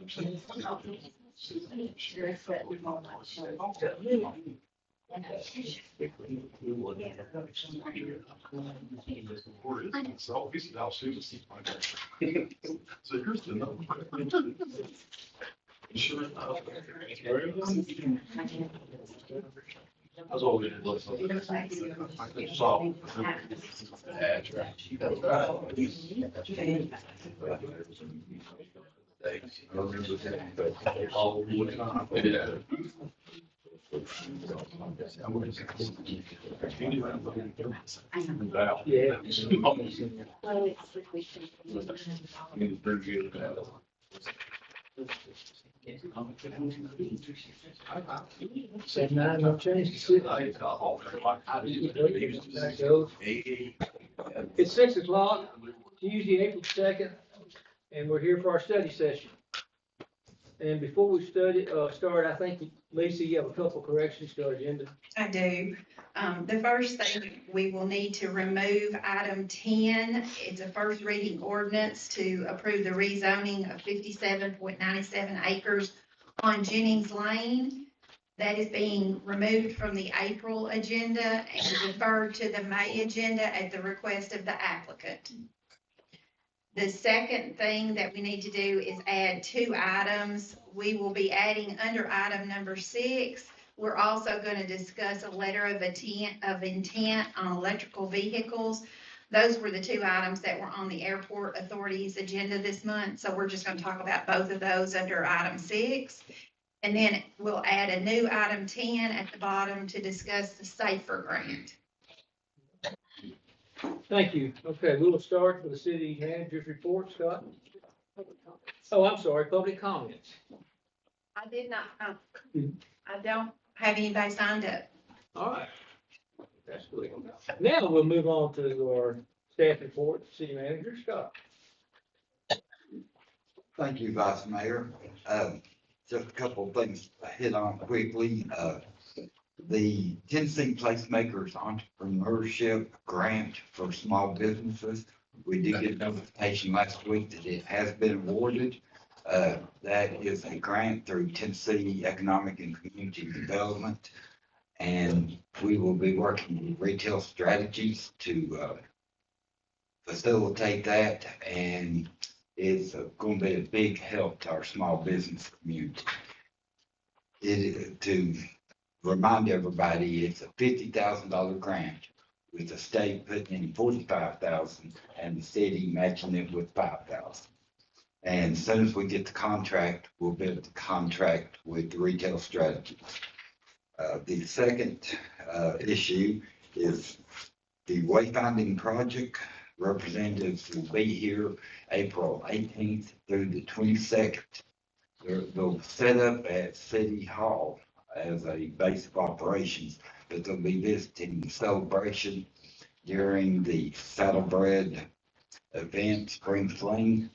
So here's the number. Sure. That's all we did. So. Yeah. Said nine, no change to It's 6 o'clock, Tuesday, April 2nd, and we're here for our study session. And before we start, I think, Lisa, you have a couple corrections to our agenda. I do. The first thing, we will need to remove item 10. It's a first reading ordinance to approve the rezoning of 57.97 acres on Jennings Lane. That is being removed from the April agenda and deferred to the May agenda at the request of the applicant. The second thing that we need to do is add 2 items. We will be adding under item number 6. We're also going to discuss a letter of intent on electrical vehicles. Those were the 2 items that were on the airport authority's agenda this month. So we're just going to talk about both of those under item 6. And then we'll add a new item 10 at the bottom to discuss the SAFER grant. Thank you. Okay, we will start with the city manager's report, Scott. Oh, I'm sorry, public comments. I did not, I don't have anybody signed up. All right. That's good. Now we'll move on to our staff report, city manager, Scott. Thank you, Vice Mayor. Just a couple of things to hit on quickly. The Tennessee Placemakers Entrepreneurship Grant for Small Businesses. We did get notification last week that it has been awarded. That is a grant through Tennessee Economic and Community Development. And we will be working with Retail Strategies to facilitate that. And it's going to be a big help to our small business community. To remind everybody, it's a $50,000 grant with the state putting in $45,000 and the city matching it with $5,000. And as soon as we get the contract, we'll be able to contract with the Retail Strategies. The second issue is the wayfinding project. Representatives will be here April 18th through the 22nd. They'll set up at City Hall as a base of operations, but they'll be visiting the celebration during the Saddlebred event, Spring Fling,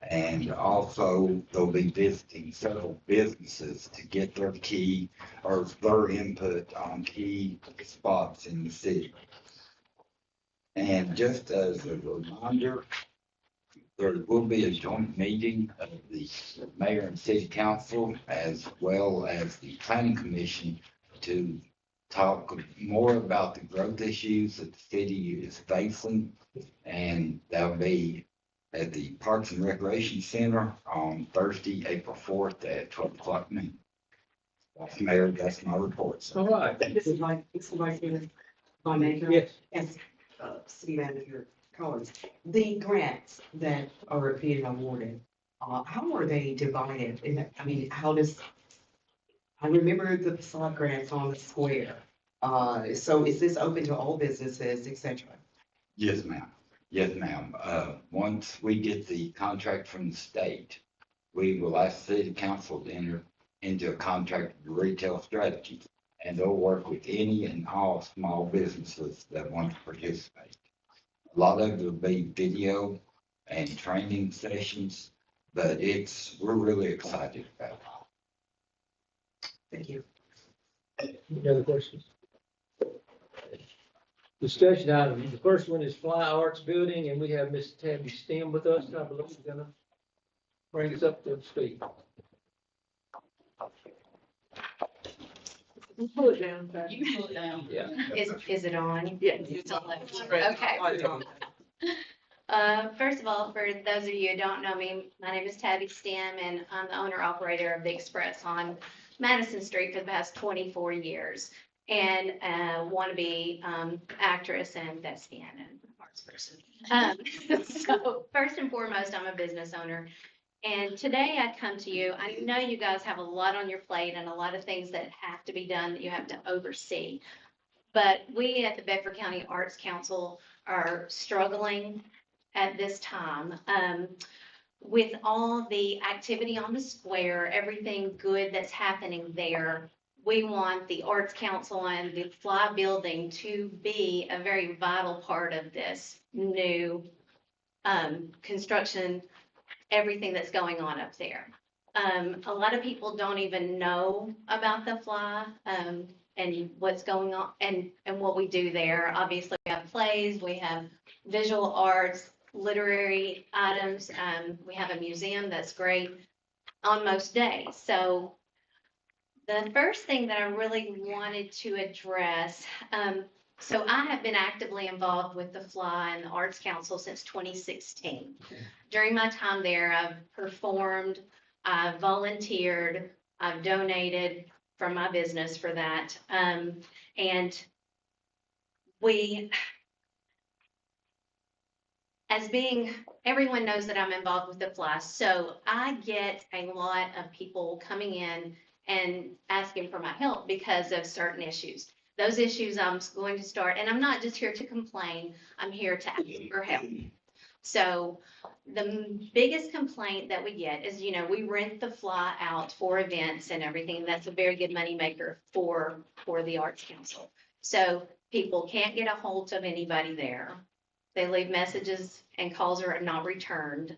and also they'll be visiting several businesses to get their their input on key spots in the city. And just as a reminder, there will be a joint meeting of the mayor and city council as well as the planning commission to talk more about the growth issues that the city is facing. And that'll be at the Parks and Recreation Center on Thursday, April 4th at 12 o'clock noon. Mayor, that's my report. All right. This is my mayor. Yes. As city manager Collins, the grants that are being awarded, how are they divided? I mean, how does, I remember the facade grants on the square. So is this open to all businesses, et cetera? Yes, ma'am. Yes, ma'am. Once we get the contract from the state, we will ask the city council to enter into a contract with Retail Strategies, and they'll work with any and all small businesses that want to participate. A lot of it will be video and training sessions, but we're really excited about it. Thank you. Any other questions? Discussion items. The first one is Fly Arts Building, and we have Miss Tabby Stem with us. I believe she's gonna bring us up to speed. Pull it down, Pat. You can pull it down. Yeah. Is it on? Yeah. It's on. Okay. First of all, for those of you who don't know me, my name is Tabby Stem, and I'm the owner operator of the Express on Madison Street for the past 24 years. And wannabe actress and thespian and arts person. So first and foremost, I'm a business owner. And today I come to you, I know you guys have a lot on your plate and a lot of things that have to be done that you have to oversee. But we at the Bedford County Arts Council are struggling at this time. With all the activity on the square, everything good that's happening there, we want the Arts Council and the Fly Building to be a very vital part of this new construction, everything that's going on up there. A lot of people don't even know about the Fly and what's going on and what we do there. Obviously, we have plays, we have visual arts, literary items. We have a museum that's great on most days. So the first thing that I really wanted to address, so I have been actively involved with the Fly and the Arts Council since 2016. During my time there, I've performed, I've volunteered, I've donated from my business for that. And we, as being, everyone knows that I'm involved with the Fly, so I get a lot of people coming in and asking for my help because of certain issues. Those issues I'm going to start, and I'm not just here to complain, I'm here to ask for help. So the biggest complaint that we get is, you know, we rent the Fly out for events and everything. That's a very good moneymaker for the Arts Council. So people can't get a hold of anybody there. They leave messages and calls are not returned.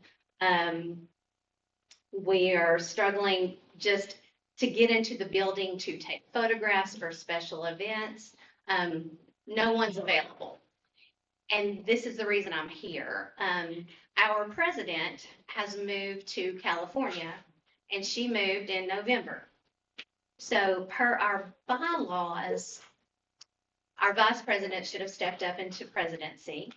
We are struggling just to get into the building to take photographs for special events. No one's available. And this is the reason I'm here. Our president has moved to California and she moved in November. So per our bylaws, our vice president should have stepped up into presidency.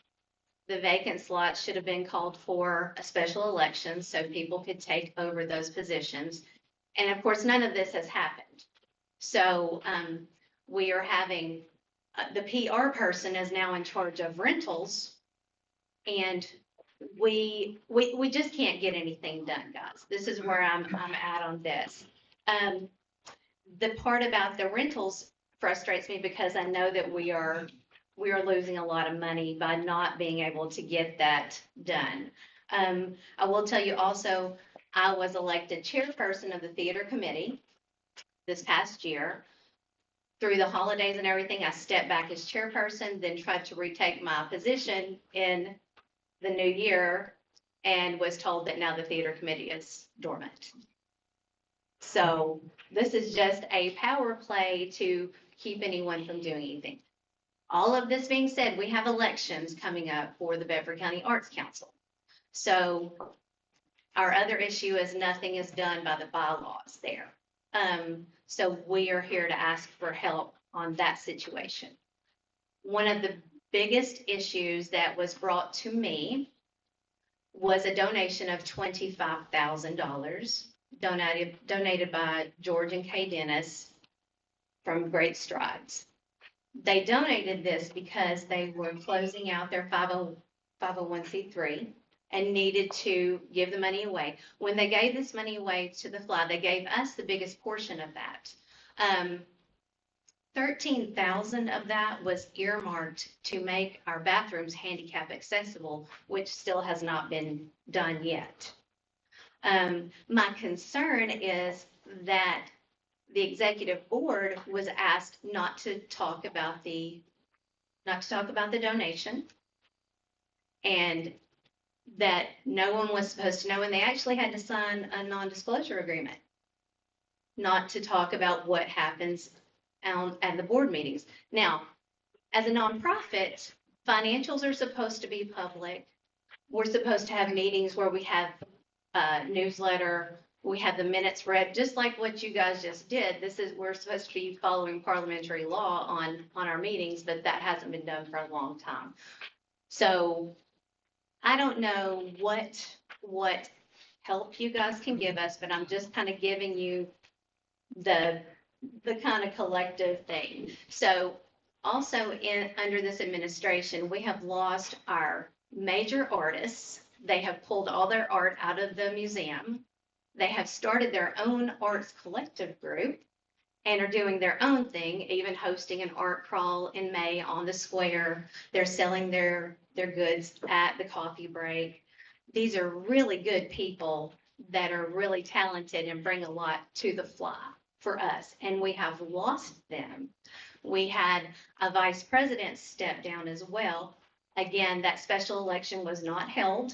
The vacant slot should have been called for a special election so people could take over those positions. And of course, none of this has happened. So we are having, the PR person is now in charge of rentals. And we just can't get anything done, guys. This is where I'm at on this. The part about the rentals frustrates me because I know that we are losing a lot of money by not being able to get that done. I will tell you also, I was elected chairperson of the theater committee this past year. Through the holidays and everything, I stepped back as chairperson, then tried to retake my position in the new year and was told that now the theater committee is dormant. So this is just a power play to keep anyone from doing anything. All of this being said, we have elections coming up for the Bedford County Arts Council. So our other issue is nothing is done by the bylaws there. So we are here to ask for help on that situation. One of the biggest issues that was brought to me was a donation of $25,000 donated by George and Kay Dennis from Great Strides. They donated this because they were closing out their 501c3 and needed to give the money away. When they gave this money away to the Fly, they gave us the biggest portion of that. 13,000 of that was earmarked to make our bathrooms handicap accessible, which still has not been done yet. My concern is that the executive board was asked not to talk about the donation, and that no one was supposed to know, and they actually had to sign a non-disclosure agreement not to talk about what happens at the board meetings. Now, as a nonprofit, financials are supposed to be public. We're supposed to have meetings where we have newsletter. We have the minutes read, just like what you guys just did. We're supposed to be following parliamentary law on our meetings, but that hasn't been done for a long time. So I don't know what help you guys can give us, but I'm just kind of giving you the kind of collective thing. So also under this administration, we have lost our major artists. They have pulled all their art out of the museum. They have started their own arts collective group and are doing their own thing, even hosting an art crawl in May on the square. They're selling their goods at the coffee break. These are really good people that are really talented and bring a lot to the fly for us, and we have lost them. We had a vice president step down as well. Again, that special election was not held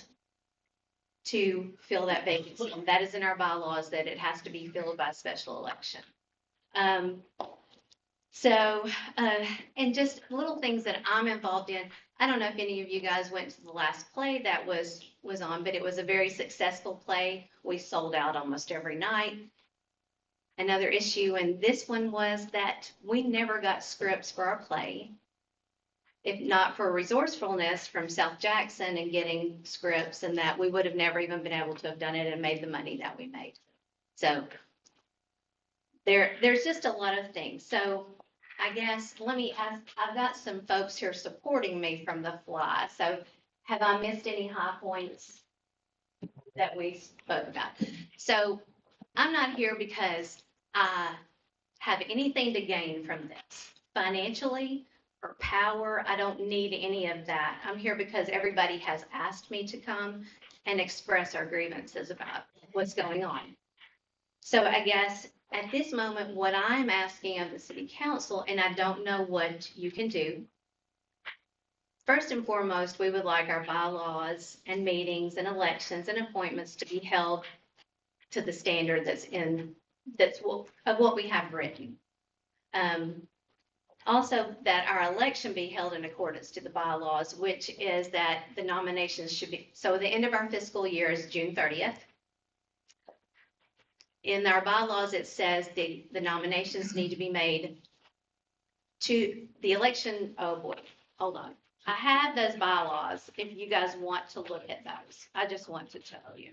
to fill that vacancy. And that is in our bylaws, that it has to be filled by special election. And just little things that I'm involved in. I don't know if any of you guys went to the last play that was on, but it was a very successful play. We sold out almost every night. Another issue in this one was that we never got scripts for our play. If not for resourcefulness from South Jackson and getting scripts, and that, we would have never even been able to have done it and made the money that we made. So there's just a lot of things. So I guess let me ask, I've got some folks here supporting me from the fly. So have I missed any high points that we spoke about? So I'm not here because I have anything to gain from this financially or power. I don't need any of that. I'm here because everybody has asked me to come and express our grievances about what's going on. So I guess at this moment, what I'm asking of the city council, and I don't know what you can do. First and foremost, we would like our bylaws and meetings and elections and appointments to be held to the standard of what we have written. Also, that our election be held in accordance to the bylaws, which is that the nominations should be, so the end of our fiscal year is June 30th. In our bylaws, it says the nominations need to be made to the election. Oh boy, hold on. I have those bylaws if you guys want to look at those. I just want to tell you.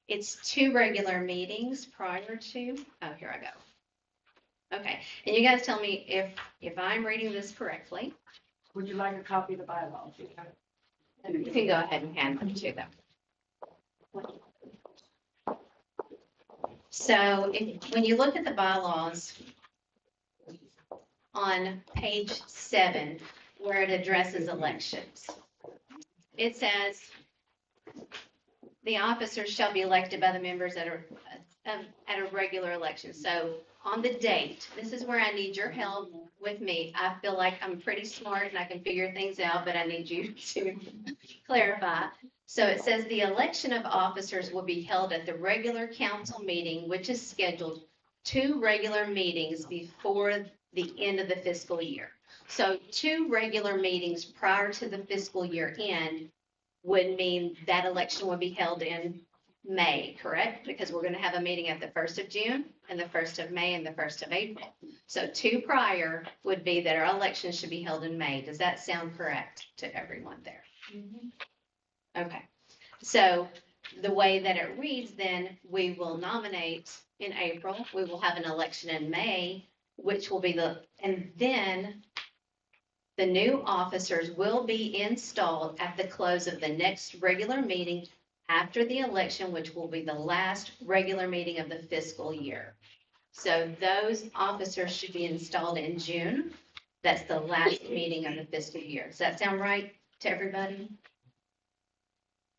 It's 2 regular meetings prior to, oh, here I go. Okay, and you guys tell me if I'm reading this correctly. Would you like a copy of the bylaws? You can go ahead and hand them to them. So when you look at the bylaws on page 7, where it addresses elections, it says the officers shall be elected by the members at a regular election. So on the date, this is where I need your help with me. I feel like I'm pretty smart and I can figure things out, but I need you to clarify. So it says the election of officers will be held at the regular council meeting, which is scheduled 2 regular meetings before the end of the fiscal year. So 2 regular meetings prior to the fiscal year end would mean that election would be held in May, correct? Because we're going to have a meeting at the 1st of June and the 1st of May and the 1st of April. So 2 prior would be that our election should be held in May. Does that sound correct to everyone there? Mm-hmm. Okay. So the way that it reads, then we will nominate in April. We will have an election in May, which will be and then the new officers will be installed at the close of the next regular meeting after the election, which will be the last regular meeting of the fiscal year. So those officers should be installed in June. That's the last meeting of the fiscal year. Does that sound right to everybody?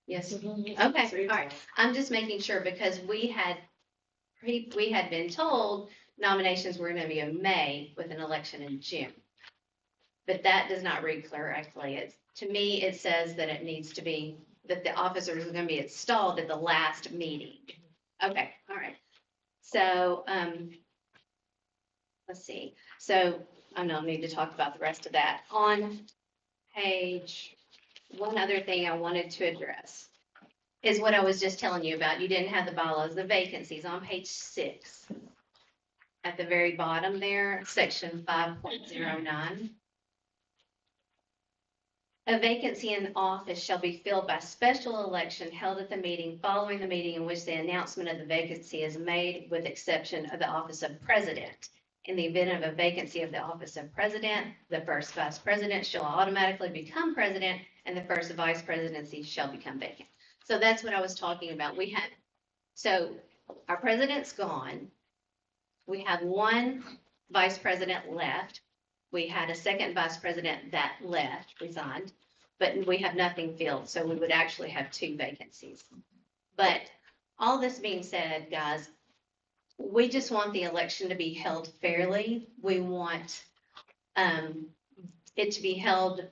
Yes. Okay. All right. I'm just making sure because we had been told nominations were going to be in May with an election in June. But that does not read correctly. To me, it says that it needs to be that the officers are going to be installed at the last meeting. Okay. All right. So, let's see. So I don't need to talk about the rest of that. On page one other thing I wanted to address is what I was just telling you about. You didn't have the bylaws, the vacancies on page 6. At the very bottom there, section 5.09. A vacancy in office shall be filled by special election held at the meeting following the meeting in which the announcement of the vacancy is made, with exception of the office of president. In the event of a vacancy of the office of president, the first vice president shall automatically become president, and the first vice presidency shall become vacant. So that's what I was talking about. So our president's gone. We have one vice president left. We had a second vice president that left, resigned, but we have nothing filled, so we would actually have 2 vacancies. But all this being said, guys, we just want the election to be held fairly. We want it to be held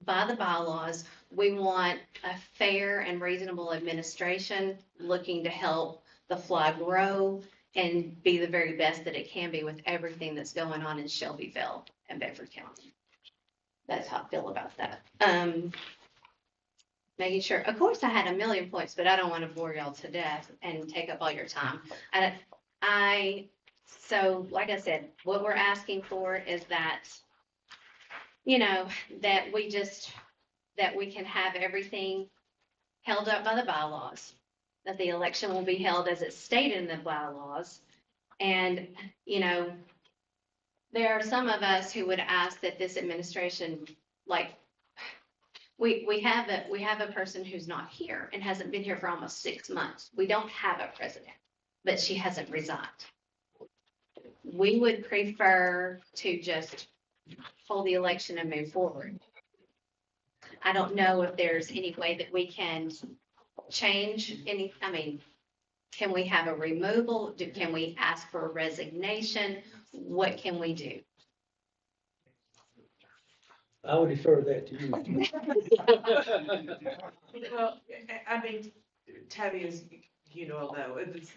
by the bylaws. We want a fair and reasonable administration looking to help the fly grow and be the very best that it can be with everything that's going on in Shelbyville and Bedford County. That's how I feel about that. Making sure, of course, I had a million points, but I don't want to bore y'all to death and take up all your time. So like I said, what we're asking for is that, that we can have everything held up by the bylaws, that the election will be held as it's stated in the bylaws. And, there are some of us who would ask that this administration, like, we have a person who's not here and hasn't been here for almost 6 months. We don't have a president, but she hasn't resigned. We would prefer to just hold the election and move forward. I don't know if there's any way that we can change can we have a removal? Can we ask for a resignation? What can we do? I would defer that to you. Well, Tabby, as you know,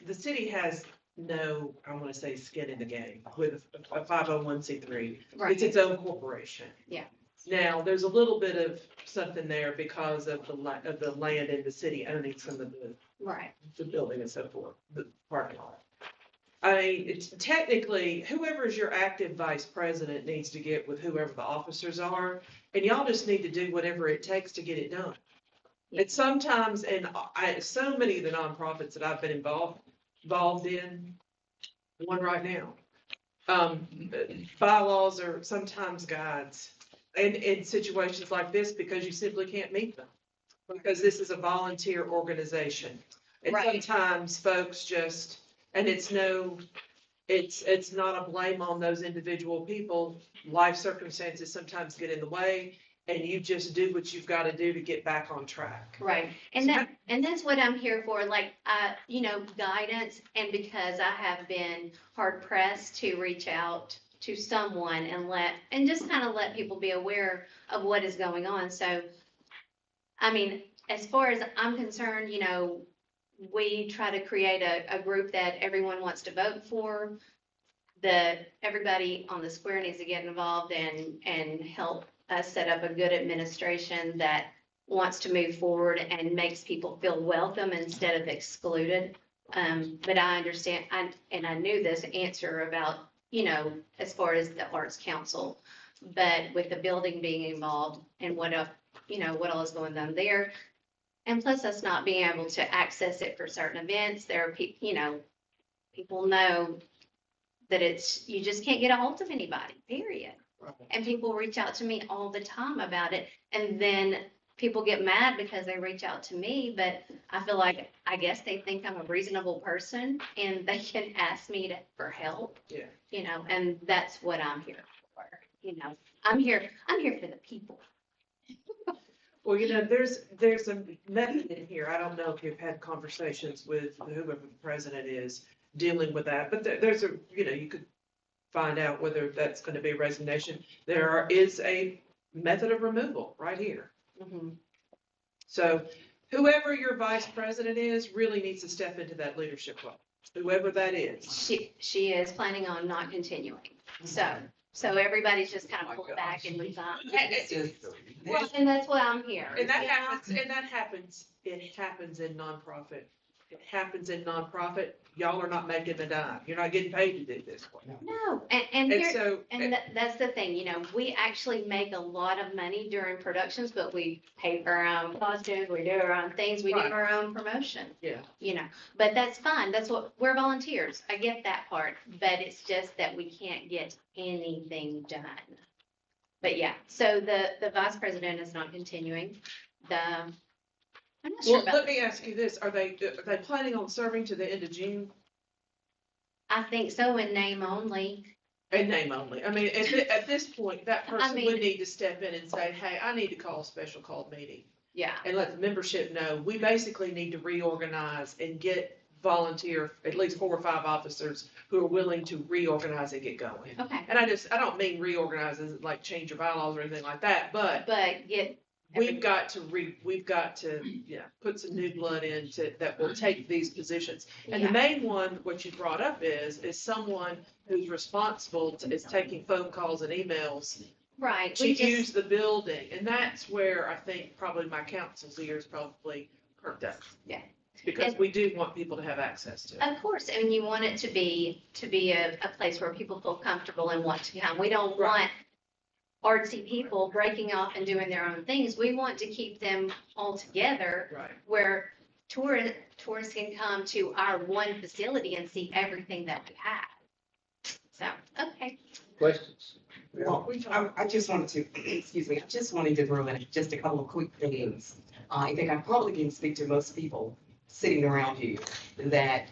the city has no, I want to say, skin in the game with a 501c3. It's its own corporation. Yeah. Now, there's a little bit of something there because of the land in the city owning some of the building and so forth, the parking lot. It's technically, whoever's your active vice president needs to get with whoever the officers are, and y'all just need to do whatever it takes to get it done. Yeah. And sometimes, so many of the nonprofits that I've been involved in, one right now, bylaws are sometimes guides in situations like this because you simply can't meet them. Because this is a volunteer organization. And sometimes folks just, and it's not a blame on those individual people. Life circumstances sometimes get in the way, and you just do what you've got to do to get back on track. Right. And that's what I'm here for, guidance. And because I have been hard pressed to reach out to someone and just kind of let people be aware of what is going on. So, as far as I'm concerned, we try to create a group that everyone wants to vote for. Everybody on the square needs to get involved and help us set up a good administration that wants to move forward and makes people feel welcome instead of excluded. But I understand, and I knew this answer about, as far as the Arts Council, but with the building being involved and what all is going on there. And plus us not being able to access it for certain events, there are people know that you just can't get a hold of anybody, period. Right. And people reach out to me all the time about it. And then people get mad because they reach out to me, but I feel like, I guess they think I'm a reasonable person and they can ask me for help. Yeah. And that's what I'm here for. I'm here for the people. Well, there's a method in here. I don't know if you've had conversations with whoever the president is dealing with that, but there's you could find out whether that's going to be a resignation. There is a method of removal right here. Mm-hmm. So whoever your vice president is really needs to step into that leadership role, whoever that is. She is planning on not continuing. So So everybody's just kind of pulled back and resigned. It's just- Well, and that's why I'm here. And that you know? happens, it happens in nonprofit. It happens in nonprofit. Y'all are not making a dime. You're not getting paid to do this work. No, and And here, so, and that's the thing, you know, we actually make a lot of money during productions, but we pay for our own costumes, we do our own things, we do Right. our own promotion. Yeah. You know, but that's fine, that's what, we're volunteers, I get that part, but it's just that we can't get anything done. But yeah, so the vice president is not continuing, I'm not sure well, about, let me ask you this. Are they planning on serving to the end of June? I think so in name only, And name only. I mean, at this point, that person mean- would need to step in and say, hey, I need to call a special called meeting yeah. and let the membership know. We basically need to reorganize and get volunteer, at least 4 or 5 officers who are willing to reorganize and get going. Okay, And I don't mean reorganize as like change your bylaws or anything like that, but but get, we've got to put some new blood into, that will take these positions. And the yeah, main one, what you brought up is someone who's responsible, is taking phone calls and emails right, to we just. use the building. And that's where I think probably my council's ears probably perked up. Yeah. Because we do want people to have access to it. Of course, and you want it to be a place where people feel comfortable and want to come. We don't want artsy people breaking off and doing their own things. We want to keep them all together Right. where tourists can come to our one facility and see everything that we have. So, okay. Questions? Well, I just wanted to, excuse me, I just wanted to throw in just a couple of quick things. I think I probably can speak to most people sitting around you, that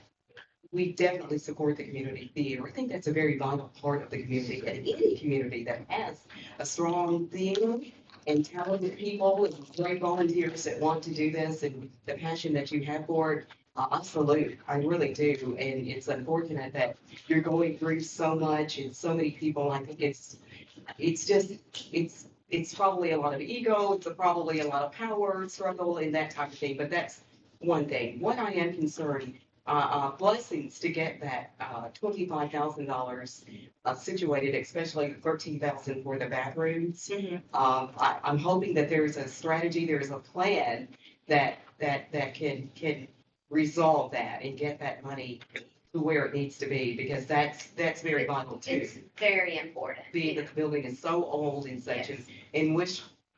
we definitely support the community theater. I think that's a very vital part of the community, and any community that has a strong theater and talented people and great volunteers that want to do this and the passion that you have for it. I salute, I really do, and it's unfortunate that you're going through so much and so many people. I think it's probably a lot of ego, it's probably a lot of power struggle and that type of thing, but that's one thing. What I am concerned, blessings to get that $25,000 situated, especially $13,000 for the bathrooms. I'm hoping that there's a strategy, there's a plan that can resolve that and get that money to where it needs to be, because that's very vital too. It's very important. Being that the building is so old and such, Yes. and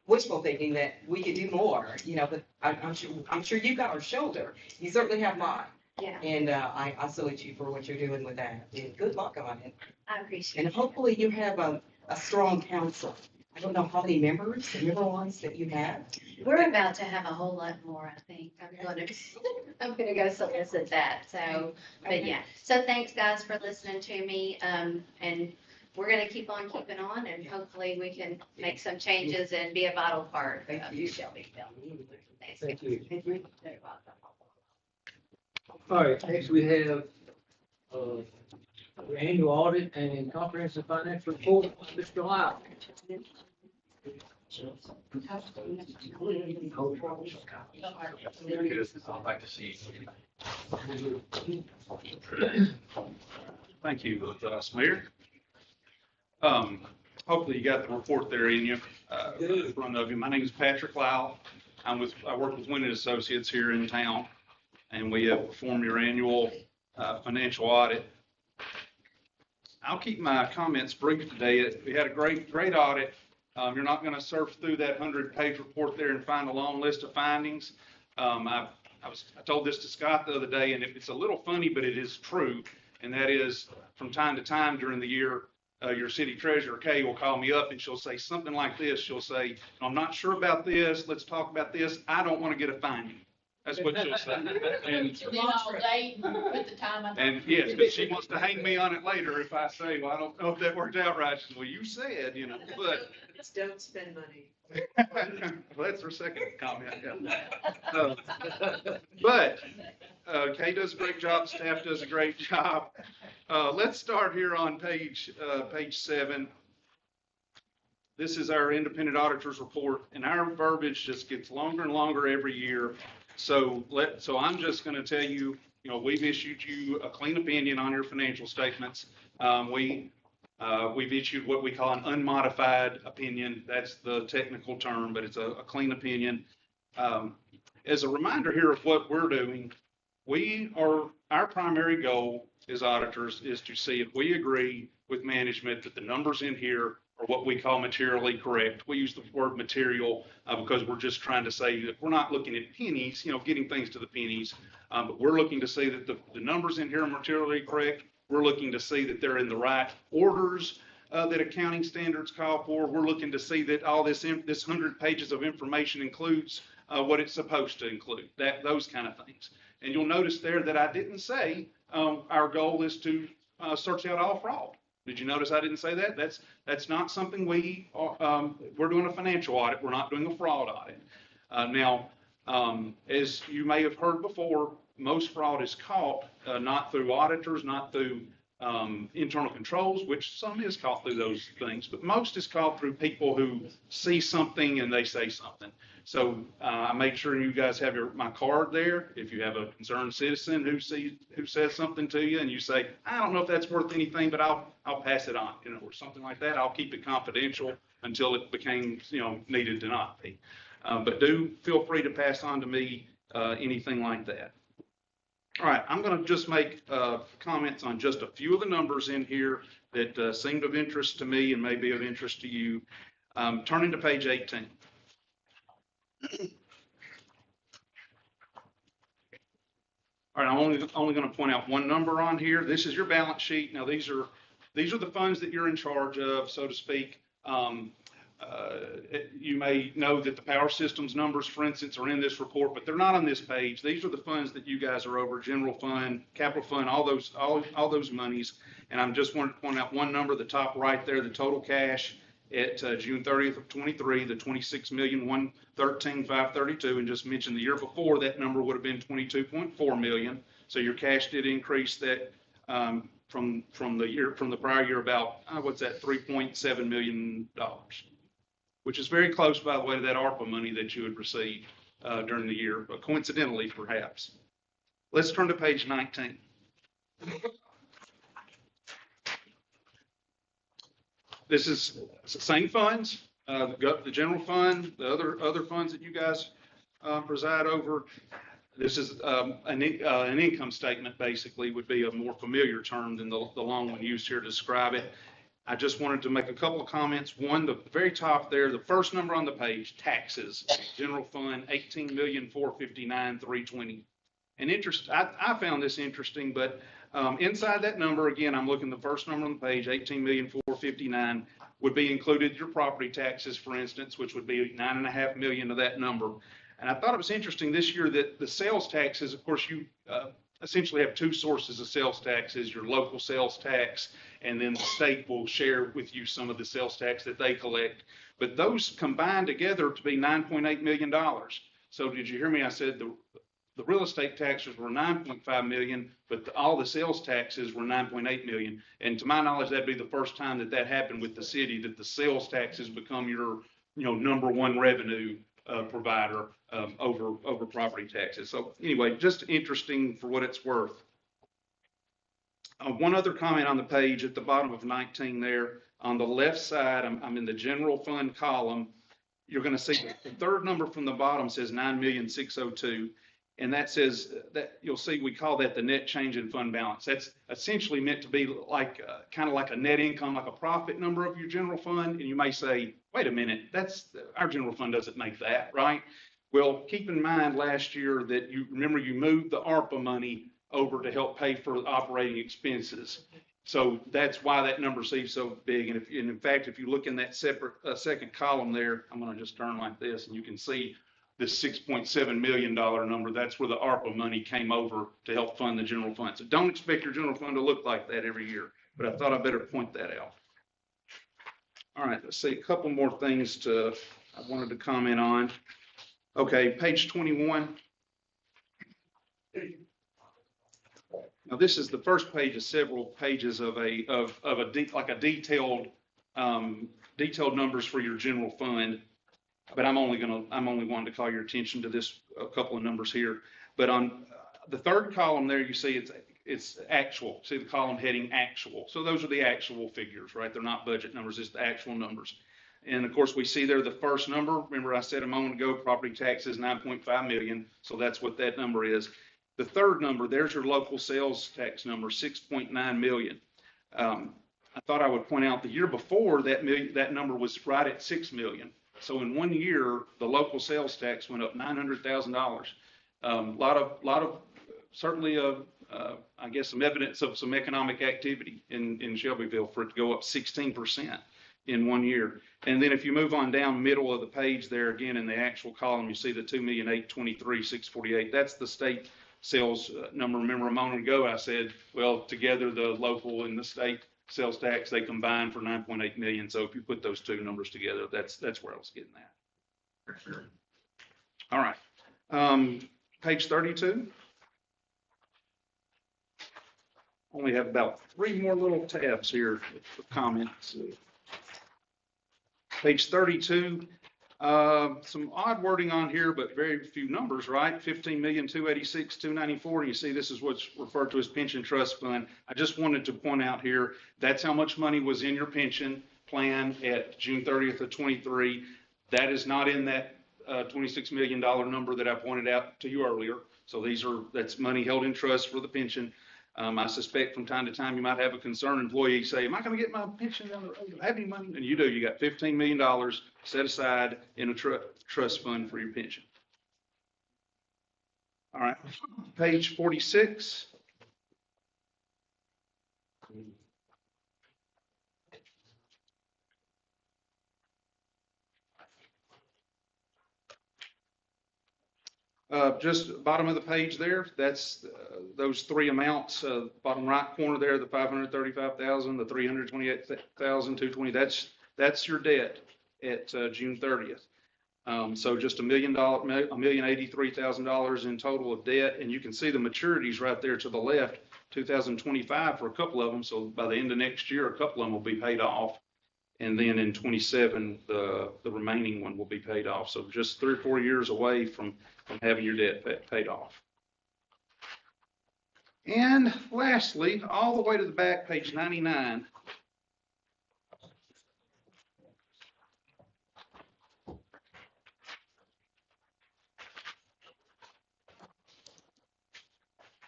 wishful thinking that we could do more, but I'm sure you've got our shoulder. You certainly have mine. Yeah, And I salute you for what you're doing with that. And good luck on it. I appreciate And hopefully you have a strong council. I don't know how many members, the member ones that you have. it. We're about to have a whole lot more, I think. I'm gonna go solicit that, so, but yeah. So thanks, guys, for listening to me, and we're gonna keep on keeping on, and hopefully we can make some changes and be a vital part Thank of you. Shelbyville. Thanks. Thank you. Thank you. Very welcome. All right, next we have, the annual audit and comprehensive financial report, Mr. Lyle. I'd like to see. Thank you, Vice Mayor. Hopefully you got the report there in you, in front of you. My name is Patrick Lyle. I work with Winnet Associates here in town, and we have performed your annual financial audit. I'll keep my comments brief today. We had a great audit. You're not going to surf through that 100-page report there and find a long list of findings. I told this to Scott the other day, and it's a little funny, but it is true. And that is, from time to time during the year, your city treasurer, Kay, will call me up and she'll say something like this. She'll say, I'm not sure about this. Let's talk about this. I don't want to get a finding. That's what she'll say. And yes, but she wants to hang me on it later if I say, well, I don't know if that worked out right. She says, well, you said, but. It's don't spend money. Well, that's her second comment, yeah. But Kay does a great job, staff does a great job. Let's start here on page 7. This is our independent auditor's report, and our verbiage just gets longer and longer every year. So I'm just going to tell you, we've issued you a clean opinion on your financial statements. We We've issued what we call an unmodified opinion. That's the technical term, but it's a clean opinion. As a reminder here of what we're doing, our primary goal as auditors is to see if we agree with management that the numbers in here are what we call materially correct. We use the word material because we're just trying to say that we're not looking at pennies, getting things to the pennies, but we're looking to see that the numbers in here are materially correct. We're looking to see that they're in the right orders that accounting standards call for. We're looking to see that all this 100 pages of information includes what it's supposed to include, those kind of things. And you'll notice there that I didn't say our goal is to search out all fraud. Did you notice I didn't say that? That's not something we're doing a financial audit. We're not doing a fraud audit. Now, as you may have heard before, most fraud is caught not through auditors, not through internal controls, which some is caught through those things, but most is caught through people who see something and they say something. So I made sure you guys have my card there. If you have a concerned citizen who says something to you and you say, I don't know if that's worth anything, but I'll pass it on, or something like that. I'll keep it confidential until it became, needed to not be. But do feel free to pass on to me anything like that. All right, I'm going to just make comments on just a few of the numbers in here that seemed of interest to me and may be of interest to you. Turning to page 18. All right, I'm only going to point out one number on here. This is your balance sheet. Now, these are the funds that you're in charge of, so to speak. You may know that the power systems numbers, for instance, are in this report, but they're not on this page. These are the funds that you guys are over: general fund, capital fund, all those monies. And I'm just wanting to point out one number, the top right there, the total cash at June 30th of 23, the 26,113,532, and just mention the year before that number would have been 22.4 million. So your cash did increase that from the prior year about $3.7 million, which is very close, by the way, to that ARPA money that you had received during the year, but coincidentally, perhaps. Let's turn to page 19. This is the same funds, the general fund, the other funds that you guys preside over. This is an income statement, basically, would be a more familiar term than the long one used here to describe it. I just wanted to make a couple of comments. One, the very top there, the first number on the page, taxes, general fund, 18,459,320. And I found this interesting, but inside that number, again, I'm looking at the first number on the page, 18,459,000, would be included your property taxes, for instance, which would be 9.5 million of that number. And I thought it was interesting this year that the sales taxes, of course, you essentially have two sources of sales taxes: your local sales tax, and then the state will share with you some of the sales tax that they collect. But those combined together to be $9.8 million. So did you hear me? I said the real estate taxes were 9.5 million, but all the sales taxes were 9.8 million. And to my knowledge, that'd be the first time that happened with the city, that the sales taxes become your, number one revenue provider over property taxes. So anyway, just interesting for what it's worth. One other comment on the page at the bottom of 19 there, on the left side, I'm in the general fund column. You're going to see the third number from the bottom says 9,602,000. And that says that you'll see we call that the net change in fund balance. That's essentially meant to be like kind of like a net income, like a profit number of your general fund. And you may say, wait a minute, our general fund doesn't make that, right? Well, keep in mind last year that you moved the ARPA money over to help pay for operating expenses. So that's why that number seems so big. And in fact, if you look in that separate second column there, I'm going to just turn like this, and you can see this $6.7 million number. That's where the ARPA money came over to help fund the general fund. So don't expect your general fund to look like that every year, but I thought I better point that out. All right, let's see, a couple more things I wanted to comment on. Okay, page 21. Now this is the first page of several pages of detailed numbers for your general fund. But I'm only wanting to call your attention to this, a couple of numbers here. But on the third column there, you see it's it's actual. See the column heading actual. So those are the actual figures, right? They're not budget numbers, it's the actual numbers. And of course, we see there the first number. Remember I said a moment ago, property taxes 9.5 million. So that's what that number is. The third number, there's your local sales tax number, 6.9 million. I thought I would point out the year before that number was right at 6 million. So in 1 year, the local sales tax went up $900,000. Lot of certainly I guess some evidence of some economic activity in Shelbyville for it to go up 16% in 1 year. And then if you move on down middle of the page there again in the actual column, you see the 2,823,648. That's the state sales number. Remember a moment ago I said, well, together the local and the state sales tax, they combine for 9.8 million. So if you put those two numbers together, that's where I was getting at. All right. Page 32. Only have about 3 more little tabs here for comments. Page 32, some odd wording on here, but very few numbers, right? 15,286,294. You see, this is what's referred to as pension trust fund. I just wanted to point out here, that's how much money was in your pension plan at June 30th of 23. That is not in that $26 million number that I pointed out to you earlier. So that's money held in trust for the pension. I suspect from time to time you might have a concerned employee say, am I going to get my pension down the road? Do I have any money? And you do. You got $15 million set aside in a trust fund for your pension. All right. Page 46. Just bottom of the page there, that's those 3 amounts, bottom right corner there, the 535,000, the 328,220, that's your debt at June 30th. So just $1,083,000 in total of debt, and you can see the maturities right there to the left, 2025 for a couple of them. So by the end of next year, a couple of them will be paid off. And then in 27, the remaining one will be paid off. So just 3 or 4 years away from having your debt paid off. And lastly, all the way to the back, page 99.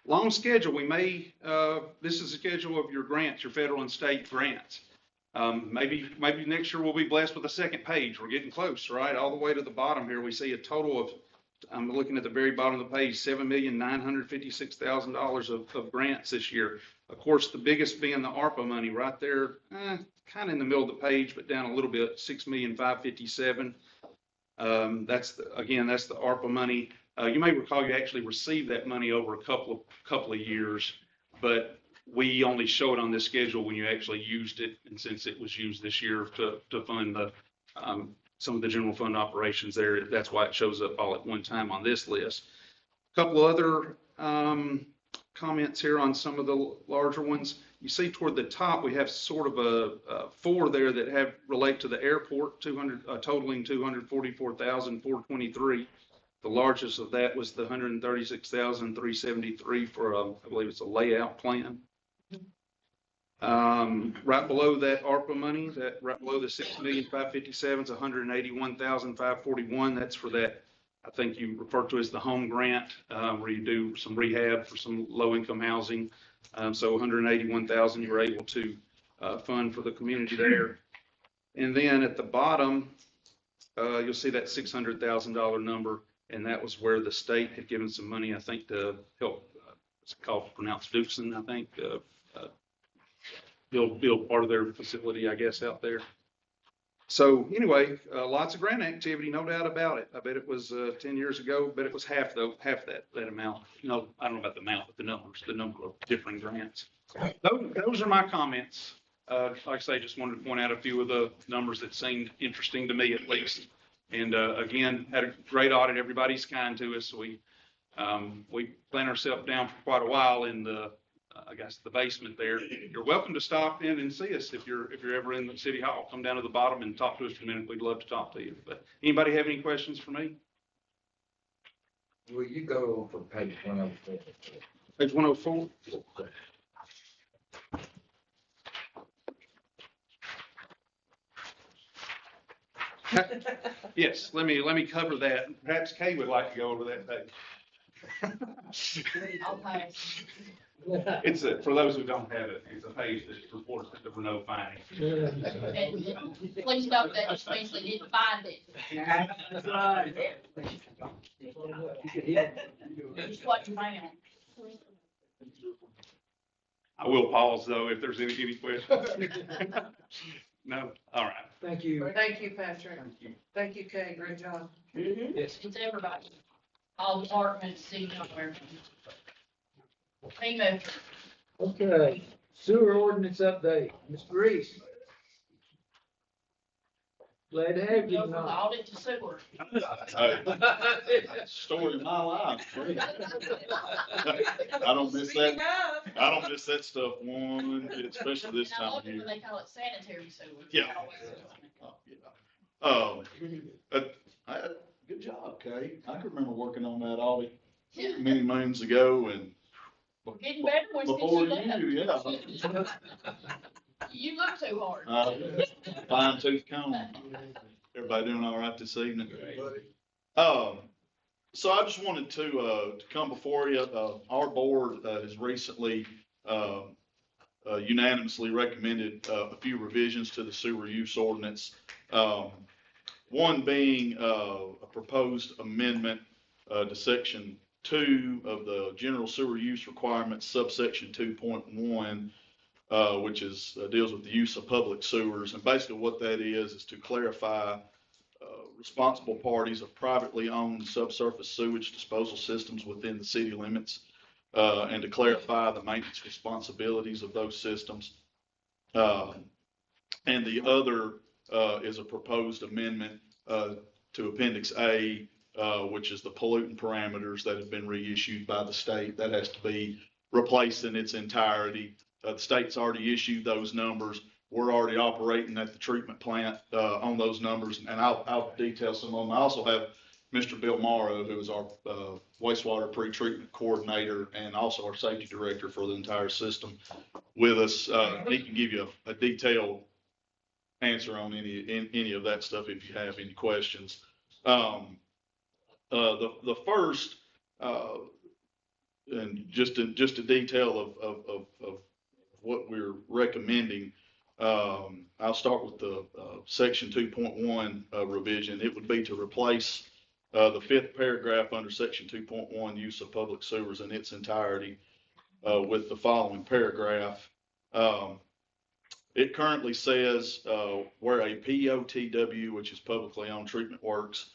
Long schedule, this is a schedule of your grants, your federal and state grants. Maybe next year we'll be blessed with a second page. We're getting close, right? All the way to the bottom here, we see a total of, I'm looking at the very bottom of the page, $7,956,000 of grants this year. Of course, the biggest being the ARPA money right there, kind of in the middle of the page, but down a little bit, $6,557,000. That's the ARPA money. You may recall you actually received that money over a couple of years, but we only show it on this schedule when you actually used it, and since it was used this year to fund some of the general fund operations there, that's why it shows up all at one time on this list. A couple other comments here on some of the larger ones. You see toward the top we have sort of a 4 there that relate to the airport, totaling $244,423. The largest of that was the $136,373 for I believe it's a layout plan. Right below that ARPA money, right below the $6,557,000 is $181,541. That's for that, I think you refer to as the home grant, where you do some rehab for some low-income housing. So $181,000 you were able to fund for the community there. And then at the bottom, you'll see that $600,000 number, and that was where the state had given some money, I think, to help. It's pronounced Dukesen, I think. Build part of their facility, I guess, out there. So anyway, lots of grant activity, no doubt about it. I bet it was 10 years ago, but it was half that amount. No, I don't know about the amount, but the number of different grants. Those are my comments. Like I say, just wanted to point out a few of the numbers that seemed interesting to me at least. And again, had a great audit. Everybody's kind to us. We plan ourselves down for quite a while in the basement there. You're welcome to stop in and see us if you're ever in the city hall. Come down to the bottom and talk to us for a minute. We'd love to talk to you. But anybody have any questions for me? Will you go for page 104? Page 104. Yes, let me cover that. Perhaps Kay would like to go over that page. I'll pass. It's for those who don't have it, it's a page that reports that there were no findings. Please note that Spencer didn't find it. That's right. It's what you found. I will pause though if there's any questions. No, all right. Thank you. Thank you, Patrick. Thank you, Kay, great job. Yes. It's everybody. All departments, city, everywhere. Team effort. Okay, sewer ordinance update, Mr. Reese. Glad to have you Go from the tonight. audit to sewer. Story of my life. I don't miss that. I don't miss that stuff one bit, especially this And I time love of it when year. they call it sanitary sewer. Yeah. Good job, Kay. I can remember working on that audit Yeah. many moons ago and Getting better when before you you, left. yeah. You look too hard. Fine tooth comb. Everybody doing all right this evening? So I just wanted to come before you. Our board has recently unanimously recommended a few revisions to the sewer use ordinance. One being a proposed amendment to section 2 of the general sewer use requirements, subsection 2.1, which deals with the use of public sewers. And basically what that is to clarify responsible parties of privately owned subsurface sewage disposal systems within the city limits, and to clarify the maintenance responsibilities of those systems. And the other is a proposed amendment to Appendix A, which is the pollutant parameters that have been reissued by the state. That has to be replaced in its entirety. The state's already issued those numbers. We're already operating at the treatment plant on those numbers, and I'll detail some of them. I also have Mr. Bill Morrow, who is our wastewater pretreatment coordinator and also our safety director for the entire system, with us. He can give you a detailed answer on any of that stuff if you have any questions. The first, and just a detail of what we're recommending. I'll start with the section 2.1 revision. It would be to replace the 5th paragraph under section 2.1, use of public sewers in its entirety, with the following paragraph. It currently says where a POTW, which is publicly owned treatment works,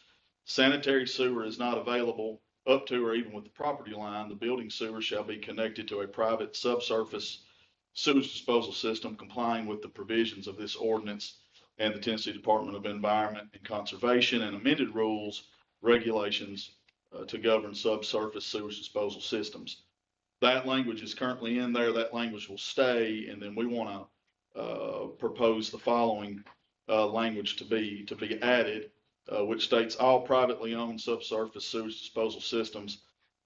sanitary sewer is not available up to or even with the property line, the building sewer shall be connected to a private subsurface sewage disposal system complying with the provisions of this ordinance and the Tennessee Department of Environment and Conservation and amended rules, regulations to govern subsurface sewage disposal systems. That language is currently in there. That language will stay, and then we want to propose the following language to be added, which states all privately owned subsurface sewage disposal systems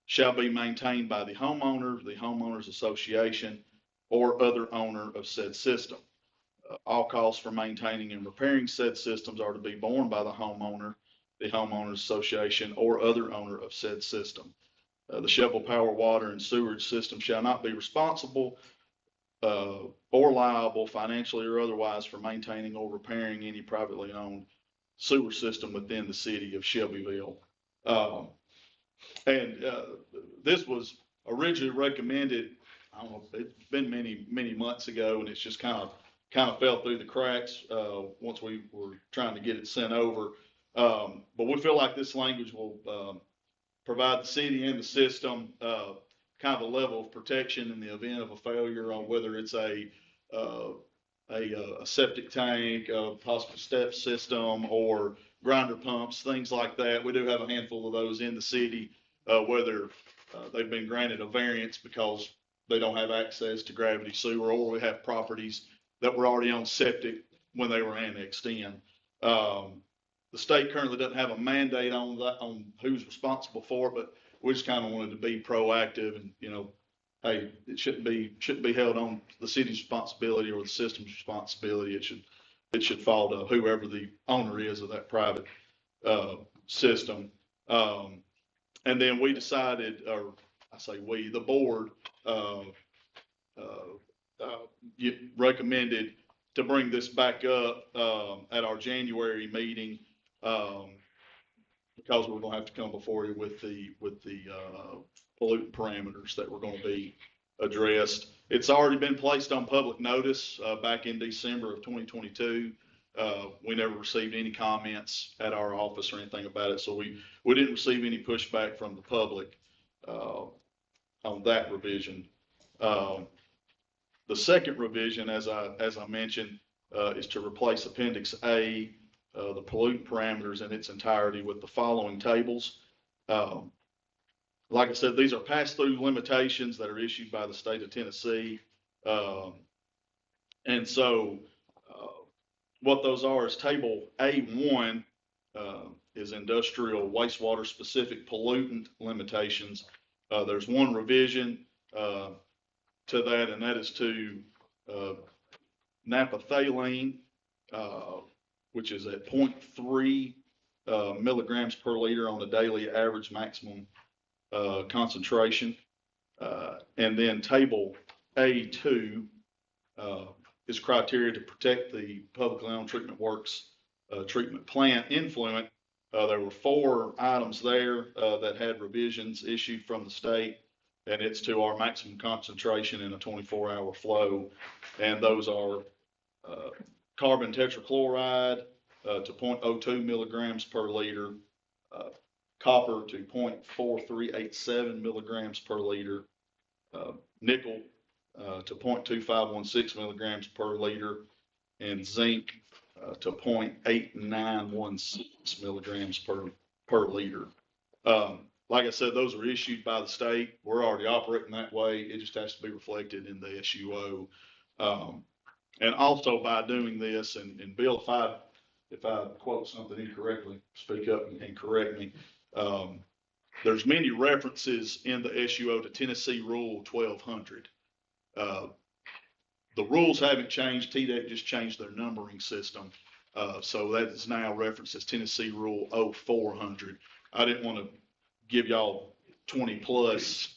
shall be maintained by the homeowners association, or other owner of said system. All costs for maintaining and repairing said systems are to be borne by the homeowners association, or other owner of said system. The Cheville Power water and sewerage system shall not be responsible or liable financially or otherwise for maintaining or repairing any privately owned sewer system within the city of Shelbyville. This was originally recommended, I don't know, it's been many months ago, and it's just kind of fell through the cracks once we were trying to get it sent over. But we feel like this language will provide the city and the system kind of a level of protection in the event of a failure on whether it's a septic tank, a possible step system, or grinder pumps, things like that. We do have a handful of those in the city, whether they've been granted a variance because they don't have access to gravity sewer, or we have properties that were already on septic when they were annexed in. The state currently doesn't have a mandate on that, on who's responsible for it, but we just kind of wanted to be proactive and, hey, it shouldn't be held on the city's responsibility or the system's responsibility. It should fall to whoever the owner is of that private, system. And then we decided, or I say we, the board, recommended to bring this back up, at our January meeting, because we're gonna have to come before you with the pollutant parameters that were gonna be addressed. It's already been placed on public notice, back in December of 2022. We never received any comments at our office or anything about it, so we didn't receive any pushback from the public, on that revision. The second revision, as I mentioned, is to replace Appendix A, the pollutant parameters in its entirety with the following tables. Like I said, these are pass-through limitations that are issued by the state of Tennessee. And so, what those are is Table A1, is industrial wastewater specific pollutant limitations. There's one revision, to that, and that is to, naphthalene, which is at 0.3 milligrams per liter on the daily average maximum concentration. And then Table A2 is criteria to protect the publicly owned treatment works treatment plant influent. There were 4 items there that had revisions issued from the state, and it's to our maximum concentration in a 24-hour flow. And those are carbon tetrachloride to 0.02 milligrams per liter, copper to 0.4387 milligrams per liter, nickel to 0.2516 milligrams per liter, and zinc to 0.8916 milligrams per liter. Like I said, those are issued by the state. We're already operating that way. It just has to be reflected in the SUO. And also by doing this, and Bill, if I quote something incorrectly, speak up and correct me. There's many references in the SUO to Tennessee Rule 1200. The rules haven't changed. TDEC just changed their numbering system. So that is now referenced as Tennessee Rule 0400. I didn't want to give y'all 20 plus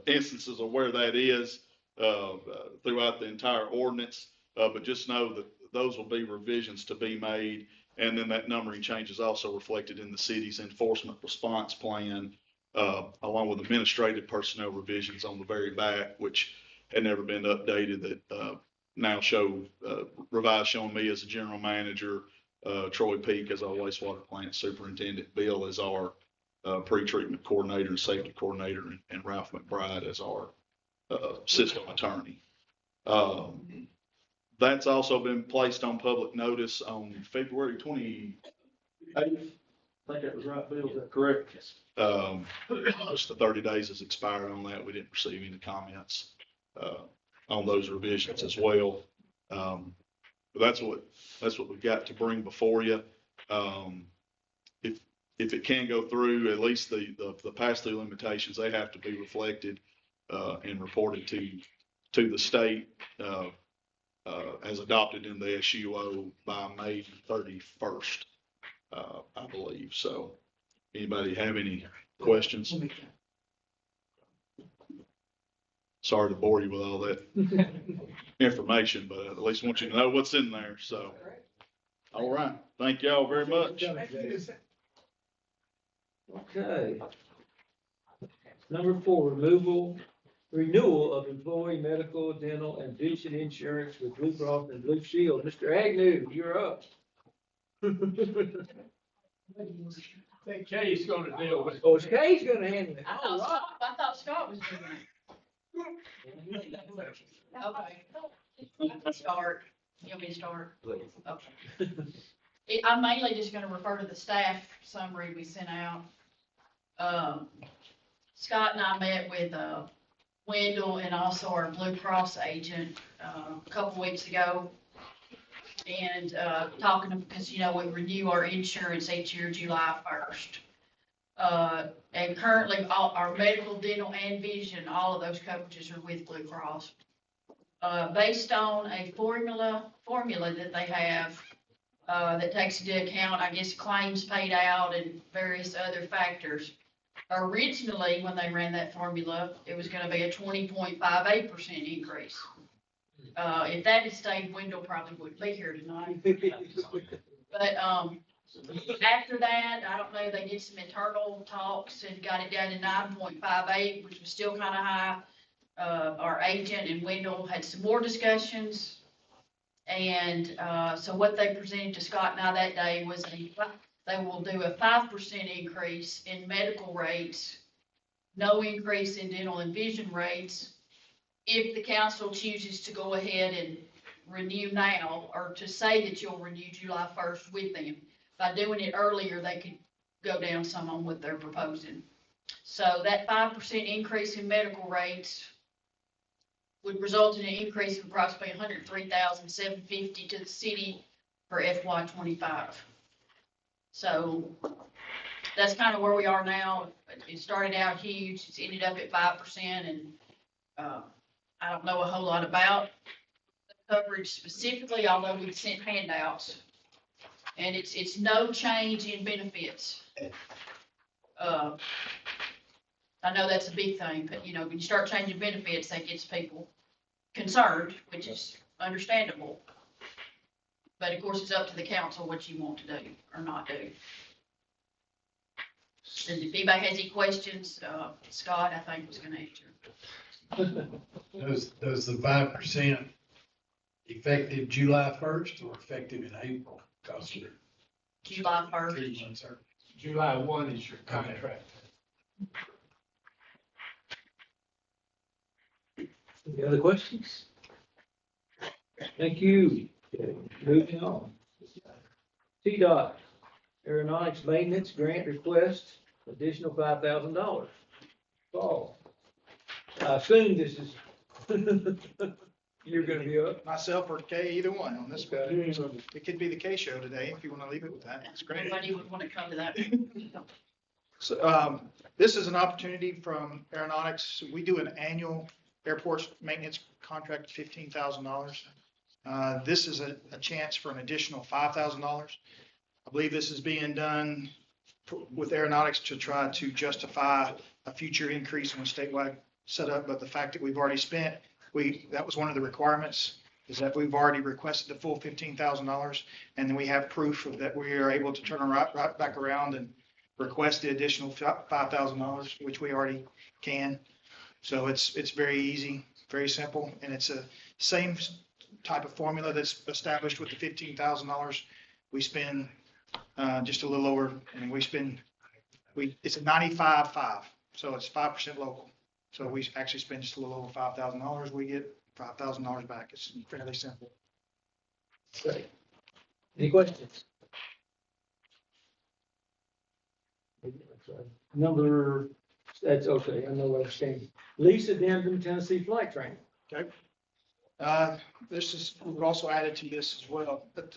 instances of where that is throughout the entire ordinance. But just know that those will be revisions to be made. And then that numbering change is also reflected in the city's enforcement response plan, along with administrative personnel revisions on the very back, which had never been updated, that now show revised showing me as a general manager, Troy Peak as our wastewater plant superintendent, Bill as our pre-treatment coordinator and safety coordinator, and Ralph McBride as our system attorney. That's also been placed on public notice on February 28th. I think that was right, Bill, is that correct? Yes. Just the 30 days has expired on that. We didn't receive any comments on those revisions as well. But that's what we've got to bring before you. If it can go through, at least the pass-through limitations, they have to be reflected and reported to the state as adopted in the SUO by May 31st, I believe. So anybody have any questions? Sorry to bore you with all that information, but at least want you to know what's in there. So, all right. Thank y'all very much. Okay. Number 4, renewal of employee medical, dental, and vision insurance with Blue Cross and Blue Shield. Mr. Agnew, you're up. I think Kay's gonna deal with it. Oh, Kay's gonna handle it. I thought Scott was doing it. Okay. Start. You want me to start? Please. Okay. I'm mainly just gonna refer to the staff summary we sent out. Scott and I met with, Wendell and also our Blue Cross agent, a couple weeks ago. And, talking, because, we renew our insurance each year, July 1st. And currently, all our medical, dental, and vision, all of those coverages are with Blue Cross. Based on a formula that they have, that takes into account, I guess, claims paid out and various other factors. Originally, when they ran that formula, it was gonna be a 20.58% increase. If that had stayed, Wendell probably wouldn't be here tonight. But, after that, I don't know, they did some internal talks and got it down to 9.58, which was still kinda high. Our agent and Wendell had some more discussions. And, so what they presented to Scott and I that day was they will do a 5% increase in medical rates, no increase in dental and vision rates, if the council chooses to go ahead and renew now, or to say that you'll renew July 1st with them. By doing it earlier, they could go down some on what they're proposing. So that 5% increase in medical rates would result in an increase of approximately $103,750 to the city for FY '25. So that's kind of where we are now. It started out huge, it's ended up at 5%, and I don't know a whole lot about the coverage specifically, although we've sent handouts. And it's no change in benefits. I know that's a big thing, but when you start changing benefits, that gets people concerned, which is understandable. But of course, it's up to the council what you want to do or not do. And if anybody has any questions, Scott, I think, was gonna answer. Does the 5% effective July 1st or effective in April? Cause you're July 1st. 3 months early. July 1 is your contract. Any other questions? Thank you. Okay, moving on. TDOT Aeronautics Maintenance Grant Request, additional $5,000. Paul, I assume this is, you're gonna be up. Myself or Kay, either one on this. Okay. So it could be the K show today, if you want to leave it with that. That's great. Anybody would want to come to that. So, this is an opportunity from Aeronautics. We do an annual airport maintenance contract, $15,000. This is a chance for an additional $5,000. I believe this is being done with Aeronautics to try to justify a future increase in a statewide setup, but the fact that we've already spent, that was one of the requirements, is that we've already requested the full $15,000, and then we have proof of that we are able to turn right back around and request the additional $5,000, which we already can. So it's very easy, very simple, and it's a same type of formula that's established with the $15,000. We spend just a little over, and it's a 95.5, so it's 5% local. So we actually spend just a little over $5,000. We get $5,000 back. It's fairly simple. Great. Any questions? Number, that's okay, I know what I'm saying. Lease addendum Tennessee flight training. Okay. We've also added to this as well, but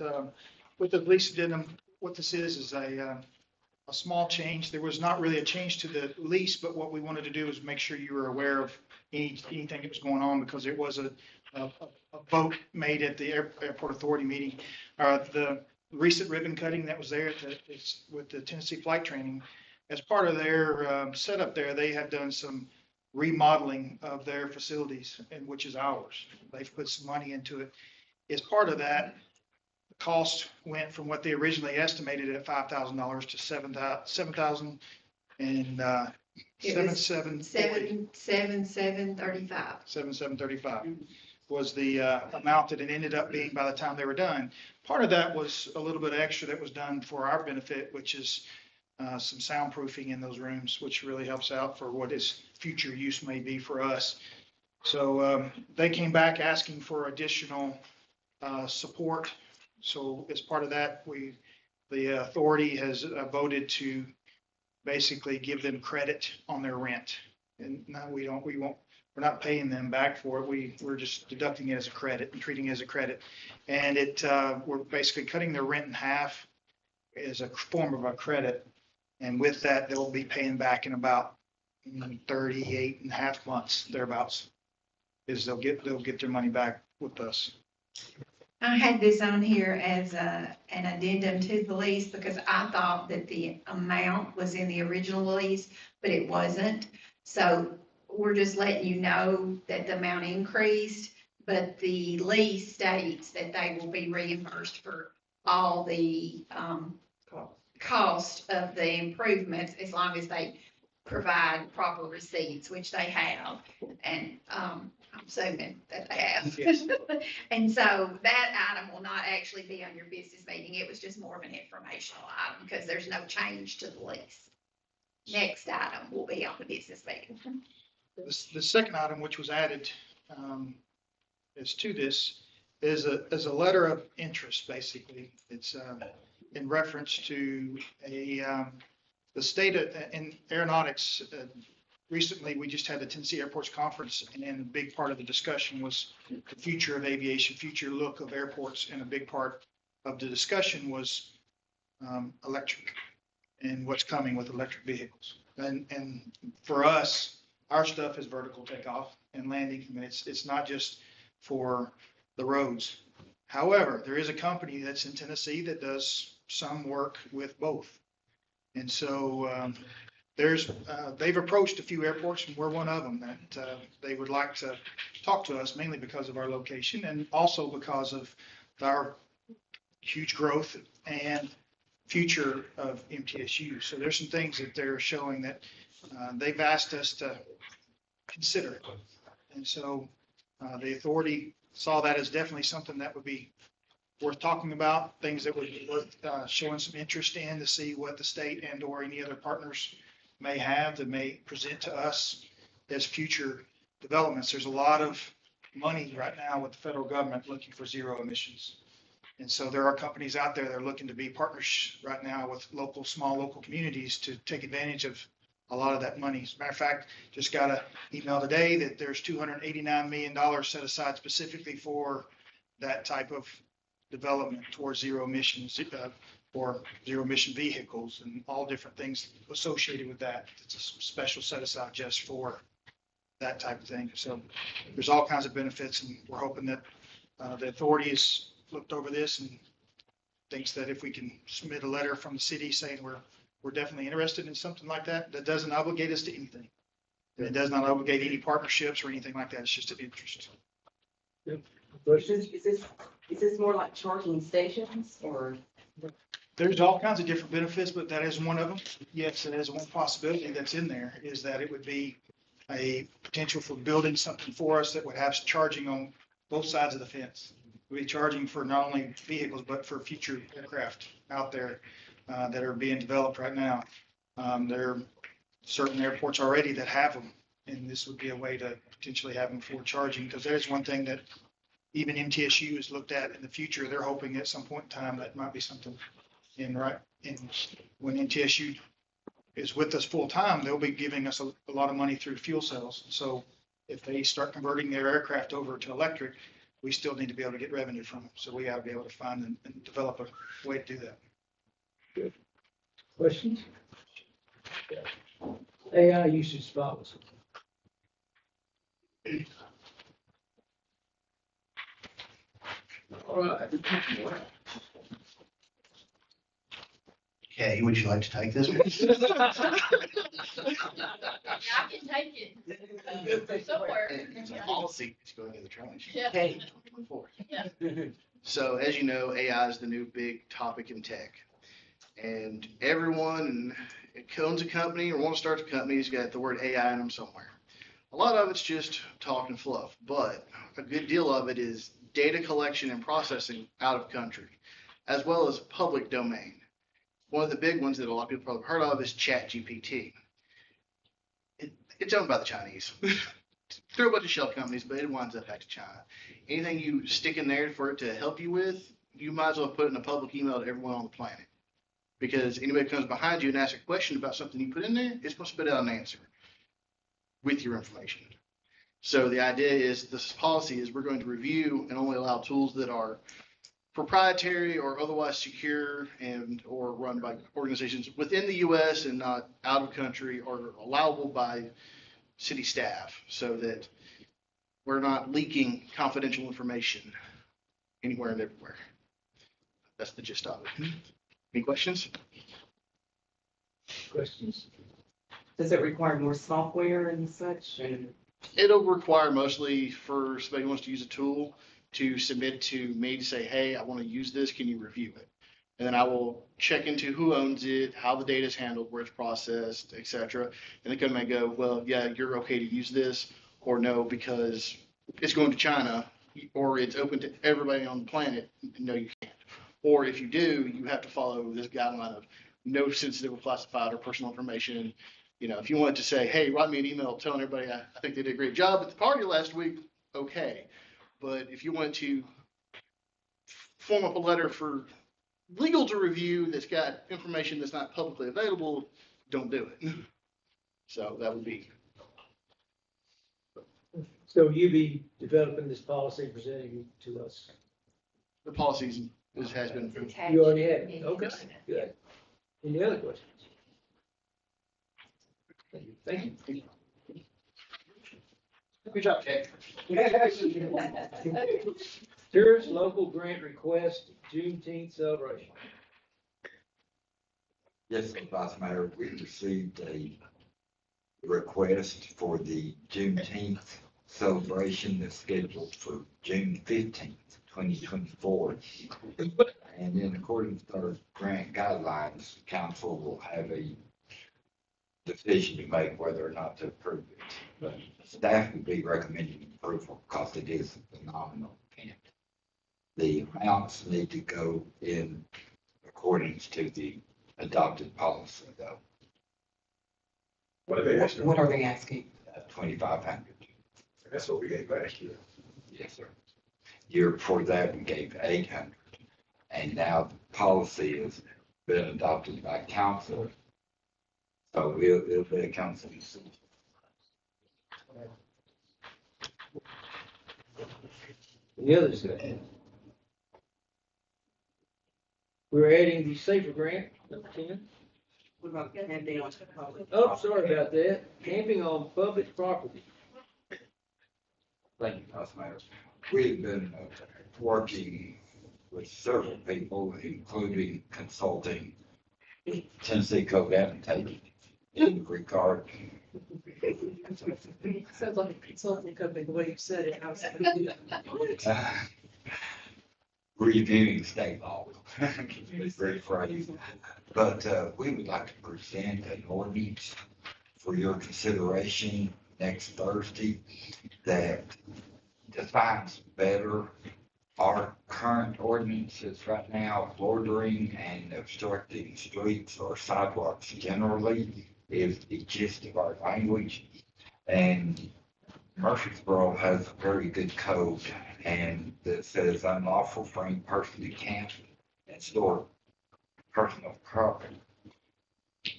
with the lease addendum, what this is a small change. There was not really a change to the lease, but what we wanted to do is make sure you were aware of anything that was going on, because it was a vote made at the airport authority meeting. The recent ribbon cutting that was there with the Tennessee flight training, as part of their setup there, they have done some remodeling of their facilities, and which is ours. They've put some money into it. As part of that, the cost went from what they originally estimated at $5,000 to $7,000 and $7,735 was the amount that it ended up being by the time they were done. Part of that was a little bit extra that was done for our benefit, which is some soundproofing in those rooms, which really helps out for what its future use may be for us. So they came back asking for additional support. So as part of that, the authority has voted to basically give them credit on their rent. And no, we're not paying them back for it. We're just deducting it as a credit and treating it as a credit. And we're basically cutting their rent in half as a form of a credit. And with that, they'll be paying back in about 38 and a half months, thereabouts, is they'll get their money back with us. I had this on here as an addendum to the lease because I thought that the amount was in the original lease, but it wasn't. So we're just letting you know that the amount increased, but the lease states that they will be reimbursed for all the cost of the improvements as long as they provide proper receipts, which they have. And I'm assuming that they have. Yes. And so that item will not actually be on your business meeting. It was just more of an informational item because there's no change to the lease. Next item will be on the business meeting. The second item, which was added is to this, is a letter of interest, basically. It's in reference to the state in aeronautics. Recently, we just had the Tennessee Airports Conference, and a big part of the discussion was the future of aviation, future look of airports, and a big part of the discussion was electric and what's coming with electric vehicles. And for us, our stuff is vertical takeoff and landing. I mean, it's not just for the roads. However, there is a company that's in Tennessee that does some work with both. And so they've approached a few airports, and we're one of them, that they would like to talk to us, mainly because of our location and also because of our huge growth and future of MTSU. So there's some things that they're showing that they've asked us to consider. And so the authority saw that as definitely something that would be worth talking about, things that would be worth showing some interest in, to see what the state and or any other partners may have that may present to us as future developments. There's a lot of money right now with the federal government looking for zero emissions. And so there are companies out there that are looking to be partners right now with small local communities to take advantage of a lot of that money. As a matter of fact, just got an email today that there's $289 million set aside specifically for that type of development towards zero emissions, or zero emission vehicles and all different things associated with that. It's a special set aside just for that type of thing. So there's all kinds of benefits, and we're hoping that the authorities looked over this and thinks that if we can submit a letter from the city saying we're definitely interested in something like that, that doesn't obligate us to anything. It does not obligate any partnerships or anything like that. It's just an interest. Questions? Is this more like charging stations or? There's all kinds of different benefits, but that is one of them. Yes, it is one possibility that's in there, is that it would be a potential for building something for us that would have charging on both sides of the fence. We'd be charging for not only vehicles, but for future aircraft out there that are being developed right now. There are certain airports already that have them, and this would be a way to potentially have them for charging, because there's one thing that even MTSU has looked at in the future. They're hoping at some point in time that might be something when MTSU is with us full time, they'll be giving us a lot of money through fuel cells. So if they start converting their aircraft over to electric, we still need to be able to get revenue from them. So we got to be able to find and develop a way to do that. Good. Questions? AI usage policy. All right. Okay, would you like to take this one? Yeah, I can take it somewhere. It's a policy, it's going in the trailing sheet. Yeah. Okay, 2024. Yeah. So as you know, AI is the new big topic in tech. And everyone that owns a company or wants to start a company has got the word AI in them somewhere. A lot of it's just talk and fluff, but a good deal of it is data collection and processing out of country, as well as public domain. One of the big ones that a lot of people probably heard of is ChatGPT. It's owned by the Chinese. Through a bunch of shell companies, but it winds up back to China. Anything you stick in there for it to help you with, you might as well put it in a public email to everyone on the planet. Because anybody comes behind you and asks a question about something you put in there, it's going to spit out an answer with your information. So the idea is, this policy is we're going to review and only allow tools that are proprietary or otherwise secure and or run by organizations within the US and not out of country are allowable by city staff so that we're not leaking confidential information anywhere and everywhere. That's the gist of it. Any questions? Questions? Does it require more software and such? And It'll require mostly for somebody who wants to use a tool to submit to me to say, hey, I want to use this. Can you review it? And then I will check into who owns it, how the data is handled, where it's processed, et cetera. And the company may go, well, yeah, you're okay to use this, or no, because it's going to China, or it's open to everybody on the planet. No, you can't. Or if you do, you have to follow this guideline of no sensitive or classified or personal information. You know, if you wanted to say, hey, write me an email telling everybody I think they did a great job at the party last week, okay. But if you want to form up a letter for legal to review that's got information that's not publicly available, don't do it. So that would be. So you be developing this policy, and presenting it to us? The policies has been approved. You already have it? Okay, good. Any other questions? Thank you. Good job, Jack. Tourist local grant request, Juneteenth celebration. Yes, Vice Mayor, we received a request for the Juneteenth celebration that's scheduled for June 15th, 2024. And in accordance with our grant guidelines, council will have a decision to make whether or not to approve it. But staff would be recommending approval because it is a phenomenal event. The amounts need to go in accordance to the adopted policy, though. what are they asking? 2,500. That's what we gave last year. Yes, sir. Year before that, we gave 800. And now the policy has been adopted by council. So it'll be a council decision. Any other discussion? We're adding the safer grant, number 10. What about camping on public? Oh, sorry about that. Camping on public property. Thank you, Vice Mayor. We've been working with several people, including consulting Tennessee Code Annotated in regard. Sounds like a consulting company, the way you said it. I was Reviewing state law. Rephrase. But we would like to present an ordinance for your consideration next Thursday that defines better our current ordinances right now, loitering and obstructing streets or sidewalks generally is the gist of our language. And Murfreesboro has a very good code and that says unlawful for any person to camp and store personal property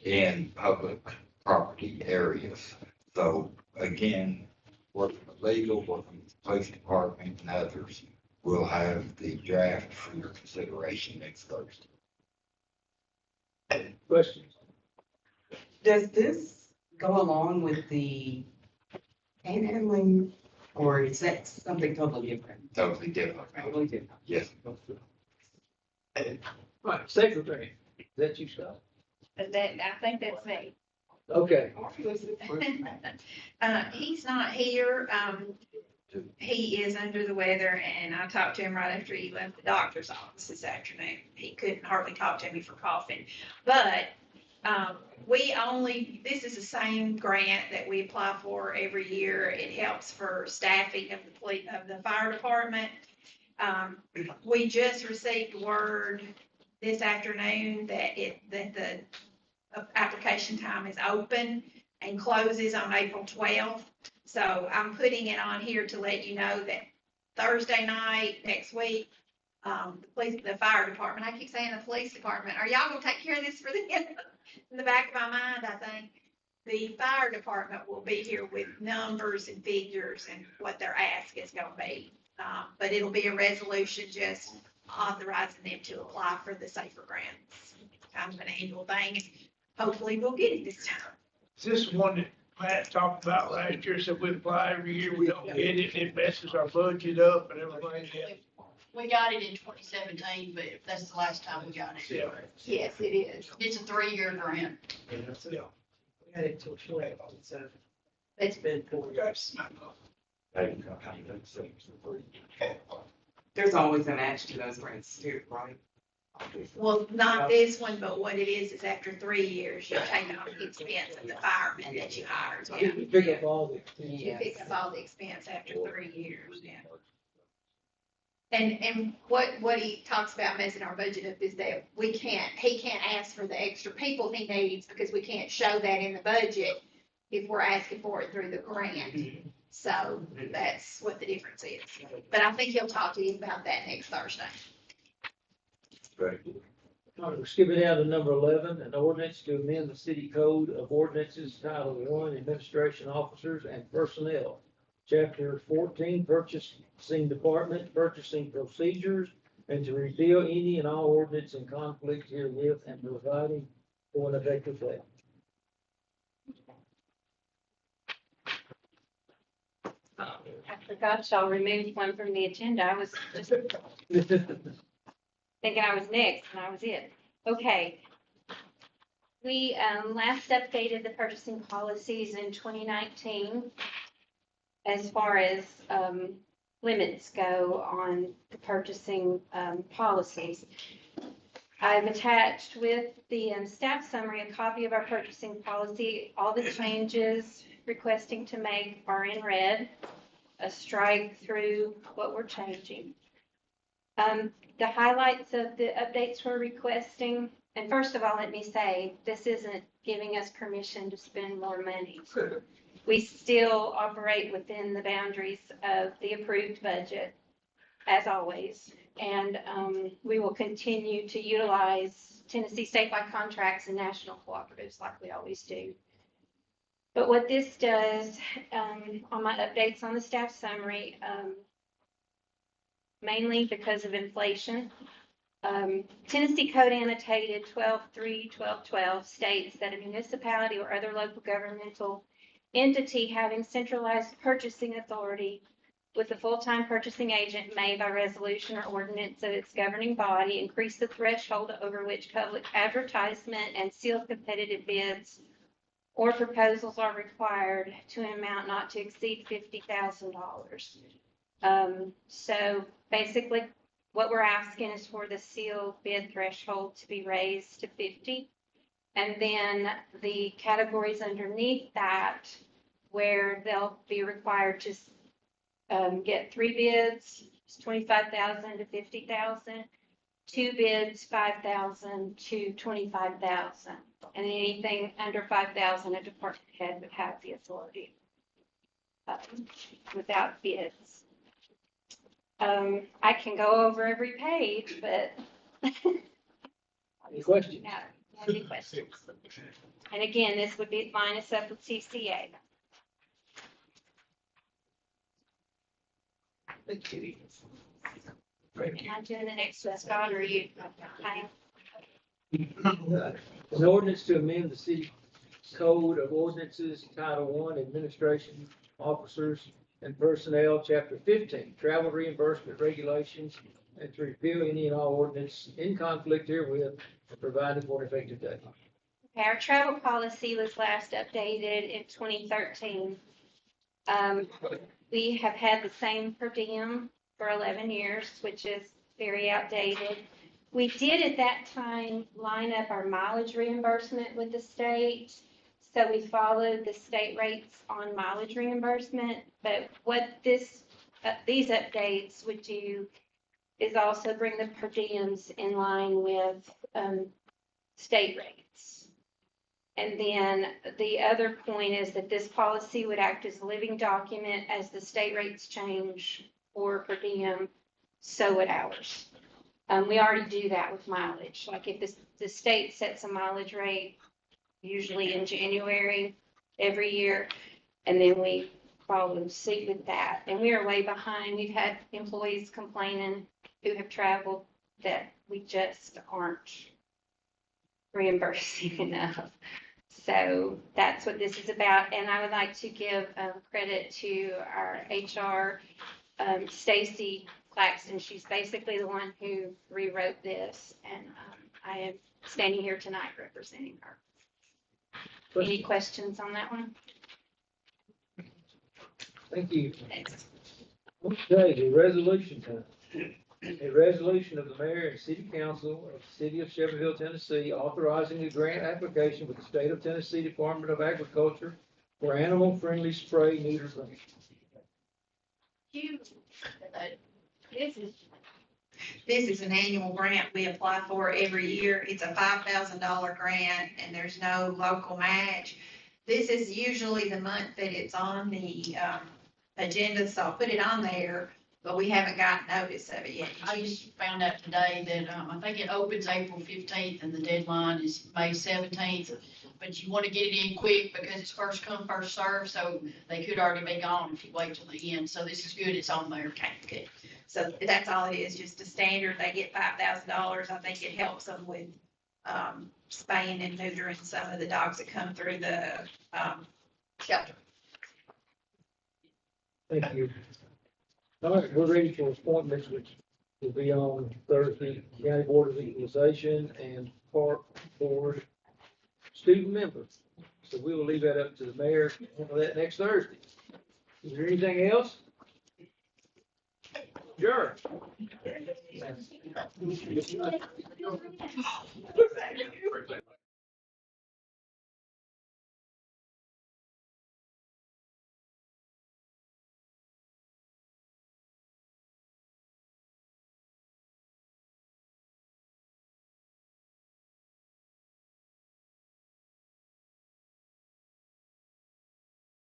in public property areas. So again, working with legal, working with the police department and others, we'll have the draft for your consideration next Thursday. Questions? Does this go along with the panhandling, or is that something totally different? Totally different. Totally different. Yes. All right, safer grant. Is that you, Scott? That, I think that's me. Okay. He's not here. He is under the weather, and I talked to him right after he left the doctor's office this afternoon. He couldn't hardly talk to me for coughing. But, this is the same grant that we apply for every year. It helps for staffing of the fire department. We just received word this afternoon that the application time is open and closes on April 12th. So I'm putting it on here to let you know that Thursday night next week, the fire department, I keep saying the police department, are y'all gonna take care of this for them? In the back of my mind, I think the fire department will be here with numbers and figures and what their ask is gonna be. But it'll be a resolution just authorizing them to apply for the SAFER grants. Kind of an annual thing. Hopefully we'll get it this time. Is this one that Matt talked about last year, said we apply every year, we don't get it, it messes our budget up and everything else? We got it in 2017, but that's the last time we got it. Yeah. Yes, it is. It's a 3-year grant. Yeah. We had it till 12, so It's been 4 years. There's always a match to those grants too, right? Well, not this one, but what it is after 3 years, you take off the expense of the firemen that you hired. Yeah. You pick up all the. You pick up all the expense after 3 years, yeah. And what he talks about messing our budget up is that he can't ask for the extra people he needs because we can't show that in the budget if we're asking for it through the grant. So that's what the difference is. But I think he'll talk to you about that next Thursday. Right. All right, we're skipping down to number 11, an ordinance to amend the city code of ordinances, Title 1, Administration Officers and Personnel. Chapter 14, Purchasing Department, Purchasing Procedures, and to repeal any and all ordinance in conflict herewith and providing for an effective date. I forgot y'all removed one from the agenda. I was just thinking I was next, and I was it. Okay. We last updated the purchasing policies in 2019 as far as limits go on the purchasing policies. I've attached with the staff summary a copy of our purchasing policy. All the changes requesting to make are in red, a strike through what we're changing. The highlights of the updates we're requesting, and first of all, let me say, this isn't giving us permission to spend more money. We still operate within the boundaries of the approved budget, as always. And we will continue to utilize Tennessee statewide contracts and national cooperatives like we always do. But what this does, on my updates on the staff summary, mainly because of inflation, Tennessee Code Annotated 12.3.12.12 states that a municipality or other local governmental entity having centralized purchasing authority with a full-time purchasing agent may, by resolution or ordinance of its governing body, increase the threshold over which public advertisement and sealed competitive bids or proposals are required to an amount not to exceed $50,000. So basically, what we're asking is for the sealed bid threshold to be raised to 50. And then the categories underneath that, where they'll be required to get 3 bids, $25,000 to $50,000, 2 bids, $5,000 to $25,000, and anything under $5,000, a department head would have the authority without bids. I can go over every page, but Any questions? no, any questions? And again, this would be line us up with CCA. Am I doing the next one, Scott, or you? An ordinance to amend the city code of ordinances, Title 1, Administration Officers and Personnel, Chapter 15, Travel Reimbursement Regulations, and to repeal any and all ordinance in conflict herewith and providing for an effective date. Okay, our travel policy was last updated in 2013. We have had the same per diem for 11 years, which is very outdated. We did at that time line up our mileage reimbursement with the state. So we followed the state rates on mileage reimbursement. But what these updates would do is also bring the per diems in line with state rates. And then the other point is that this policy would act as a living document as the state rates change for per diem, so would ours. We already do that with mileage. Like if the state sets a mileage rate, usually in January every year, and then we follow suit with that. And we are way behind. We've had employees complaining who have traveled that we just aren't reimbursing enough. So that's what this is about. And I would like to give credit to our HR, Stacy Claxton. She's basically the one who rewrote this. And I am standing here tonight representing her. Any questions on that one? Thank you. Thanks. Okay, the resolution time. A resolution of the mayor and city council of the city of Shelbyville, Tennessee, authorizing a grant application with the state of Tennessee Department of Agriculture for animal-friendly spray neuter grant. This is an annual grant we apply for every year. It's a $5,000 grant and there's no local match. This is usually the month that it's on the, agenda, so I'll put it on there, but we haven't got notice of it yet. I just found out today that, I think it opens April 15th and the deadline is May 17th. But you want to get it in quick because it's first come, first served, so they could already be gone if you wait till the end. So this is good, it's on there. Okay, good. So that's all it is, just a standard. They get $5,000. I think it helps them with, spaying and neutering some of the dogs that come through the, shelter. Thank you. All right, we're ready for appointments, which will be on Thursday, County Board of Equalization and Park Board student members. So we will leave that up to the mayor for that next Thursday. Is there anything else? Sure.